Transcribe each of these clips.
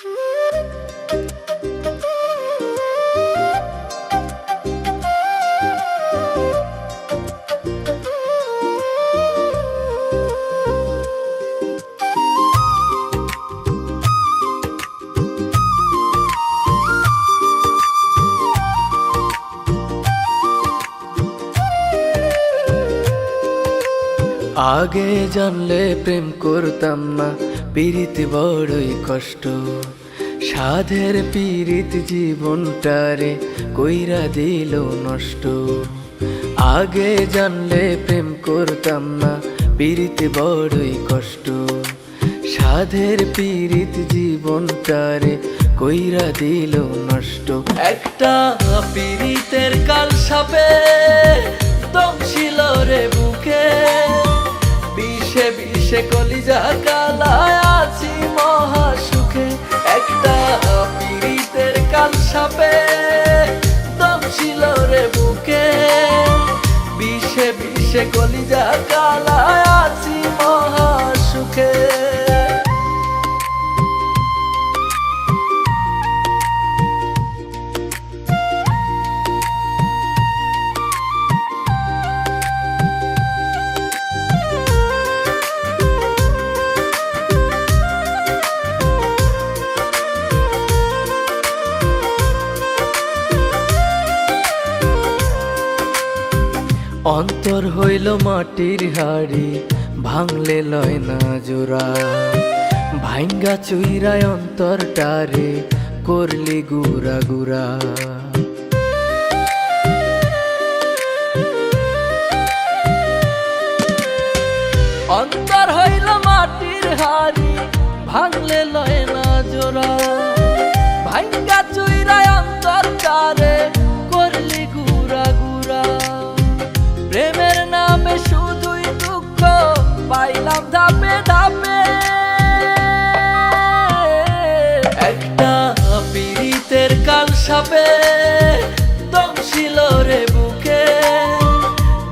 আগে জানলে প্রেম করতাম না, পীড়িত বড়ই কষ্ট। সাধের পীড়িত জীবনটারে কইরা দিল নষ্ট। আগে জানলে প্রেম করতাম না, পীড়িত বড়ই কষ্ট। সাধের পীড়িত জীবনটারে কইরা দিল নষ্ট। একটা পীড়িতের কাল সাপে দম ছিল রে বুকে, বিষে বিষে কলিজা কালায় আছি মহা সুখে। একটা পীড়িতের কাল সাপে দম ছিল রে বুকে, বিষে বিষে কলিজা কালায় আছি মহা সুখে। অন্তর হইল মাটির হাড়ি, ভাঙলে লয় না জোড়া। ভাঙ্গা চুইরায় অন্তরটারে করলি গুড়া গুড়া। অন্তর হইল মাটির হাড়ি, ভাঙলে লয় না জোড়া। ভাঙ্গা চুইরায় অন্তরটারে করলি গুড়া গুড়া। প্রেমের নামে শুধুই দুঃখ পাইলাম ধাপে ধাপে। একটা পীড়িতের কাল সাপে দম ছিল রে বুকে,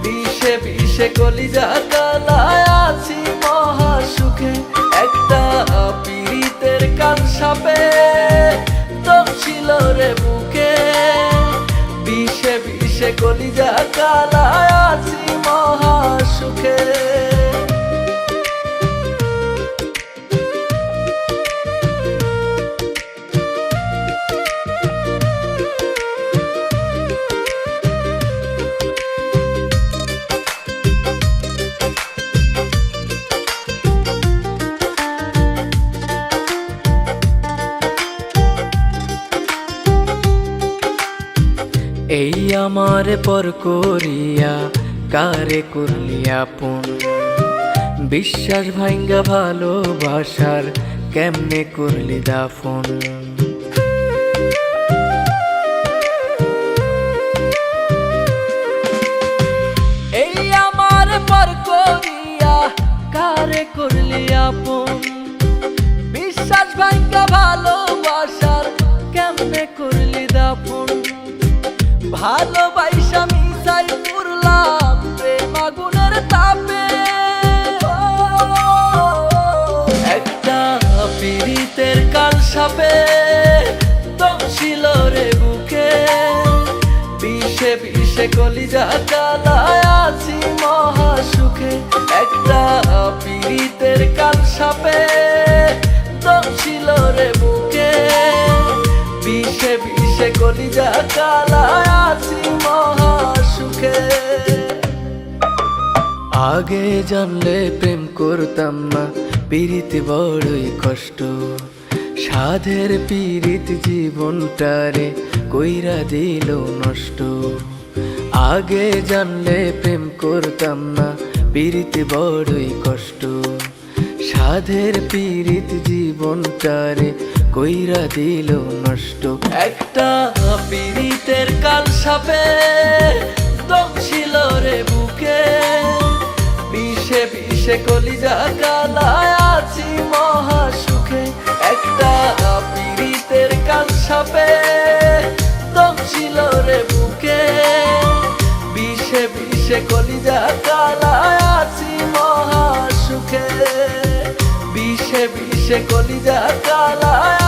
বিষে বিষে কলিজা কালায় আছি মহা সুখে। একটা পীড়িতের কাল সাপে দম ছিল রে বুকে, বিষে বিষে কলিজা কালায় আছি মহা সুখে। এই আমার পর করিয়া কারে করলি আপন। বিশ্বাস ভাঙ্গা ভালোবাসার কেমনে করলি দাফন। এই আমার পর করিয়া কারে করলি আপন। বিশ্বাস ভাঙ্গা ভালোবাসার কেমনে করলি দাফন। ভালোবাসা মিশাই পুরলাম প্রেম আগুনের তাপে। একটা পীড়িতের কাল সাপে দম ছিল রে বুকে, বিষে বিষে কলিজা কালায় আছি মহা সুখে। একটা পীড়িতের কাল সাপে দম ছিল রে বুকে, বিষে বিষে কলিজা কালায় আছি মহা সুখে। আগে জানলে প্রেম করতাম না, পীড়িত বড়ই কষ্ট। সাধের পীড়িত জীবনটারে কইরা দিল নষ্ট। আগে জানলে প্রেম করতাম না, পীড়িত বড়ই কষ্ট। সাধের পীড়িত জীবনটারে কইরা দিল নষ্ট। একটা পীড়িতের কাল সাপে দম ছিল রে বুকে, বিষে বিষে কলিজা কালায় আছি মহা সুখে। একটা পীড়িতের কাল সাপে দম ছিল রে বুকে, বিষে বিষে কলিজা কালায় আছি মহা সুখে। বিষে বিষে কলিজা কালায়